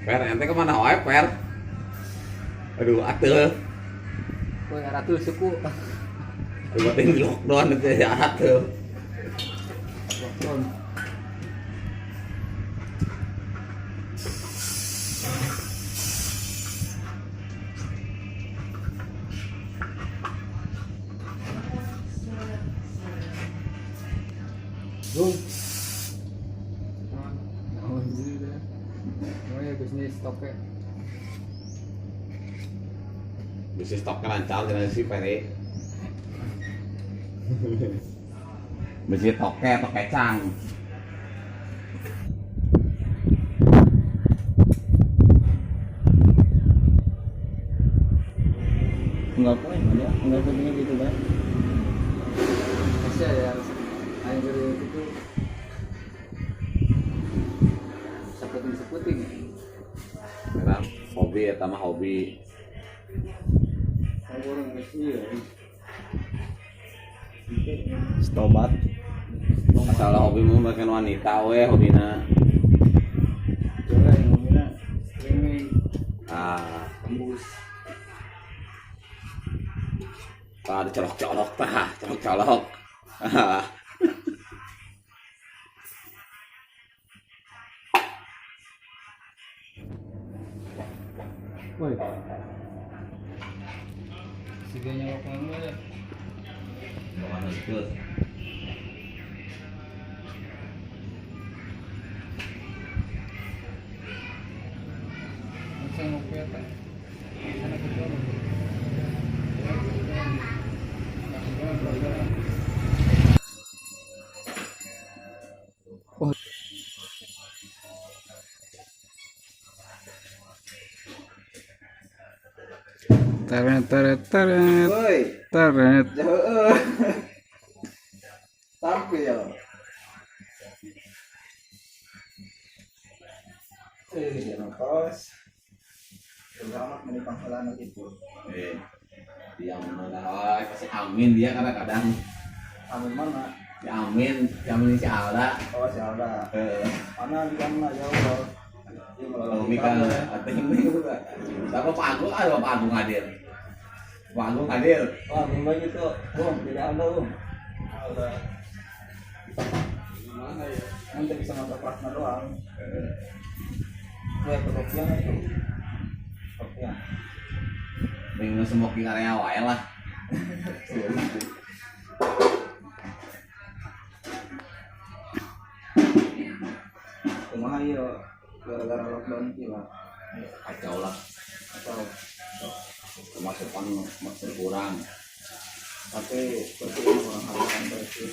Per ente kemana wae per? Aduh atuh. Kowe ratu suku. Buatin lockdown itu ya atuh. Lockdown. Bung. Alhamdulillah. Oh ya bisnis tokek. Bisnis stoknya lancar dengan si Peri. Bisnis toke cang. Enggak apa ya, enggak pentingnya gitu kan. Masih ya, air dari itu seputing. Sekarang hobi ya sama hobi. Orang iya. Stobat. Masalah hobimu makan wanita weh hobina. Coba yang ngomongnya ini Tembus. Ada colok-colok tah, colok-colok. woi. Siganya waktu ya. Mana itu? Saya mau kelihatan. Sana kedua. Oh. Taret. Woi, Taret. jauh. Tampil. Jangan kos. Selamat menikah panggilan itu. Dia mana? Kasih amin dia kadang-kadang. Amin mana? Ya amin si Alda. Oh, si Alda. Mana di mana jauh? Kalau Mika, ini apa Pak Agung? Ada Pak Agung hadir. Pak Agung hadir. Wah, gimana gitu? Tidak ada, Ada. Gimana ya? Nanti bisa nonton plasma doang. Gue ke kopian itu. Kopian. Minggu smoking area wae lah. Kumaha ieu gara-gara lockdown kieu lah. Kacau lah. Atau Kemasukan berkurang. tapi seperti ini orang harapan berarti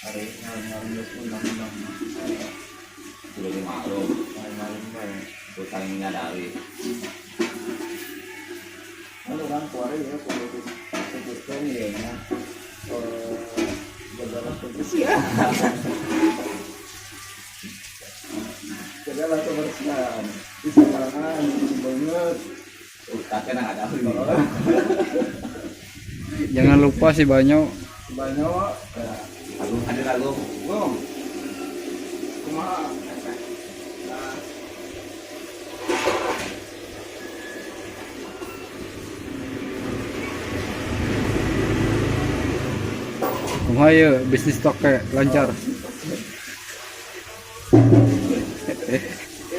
hari ngaris undang-undang Sudah dimaklum. main-main baik. Terus saling menyadari. Lalu kan keluar ya politik sebutkan ya berjalan politik ya. Segala kebersihan bisa kalangan banget. Tapi nggak ada ini. Jangan lupa si Banyo. Banyak Agung hadir Agung. gong kumaha Kumaha ya bisnis toke lancar.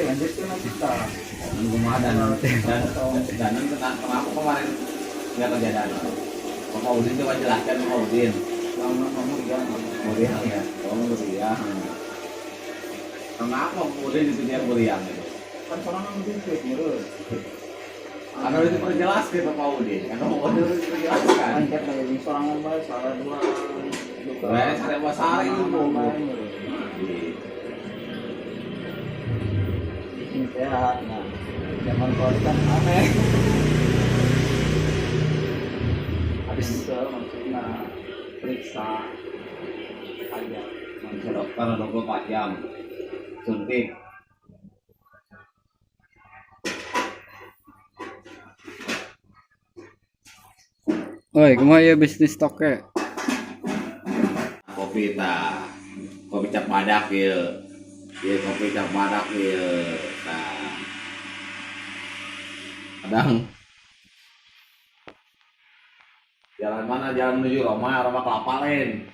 lanjutkan nanti kita Rumah dan kenapa kemarin nggak kerja dana? Pak Udin coba jelaskan Pak Udin. lama kamu yang Muriang ya, Muriang. Kenapa Pak Udin itu dia Muriang itu? kan orang yang lebih menurut Karena itu perjelaskan Pak Udin, karena Pak Udin itu perjelaskan. angkat dari sorangan baik salah dua Saya cari masalah itu sehat nah zaman kau kan aneh habis itu maksudnya periksa aja ke dokter 24 jam, suntik. Oi, kumaha ya bisnis toke? Kopi kopi cap badak ya, kopi cap badak ya, kadang jalan mana, jalan menuju Roma, Roma Kelapa Lain.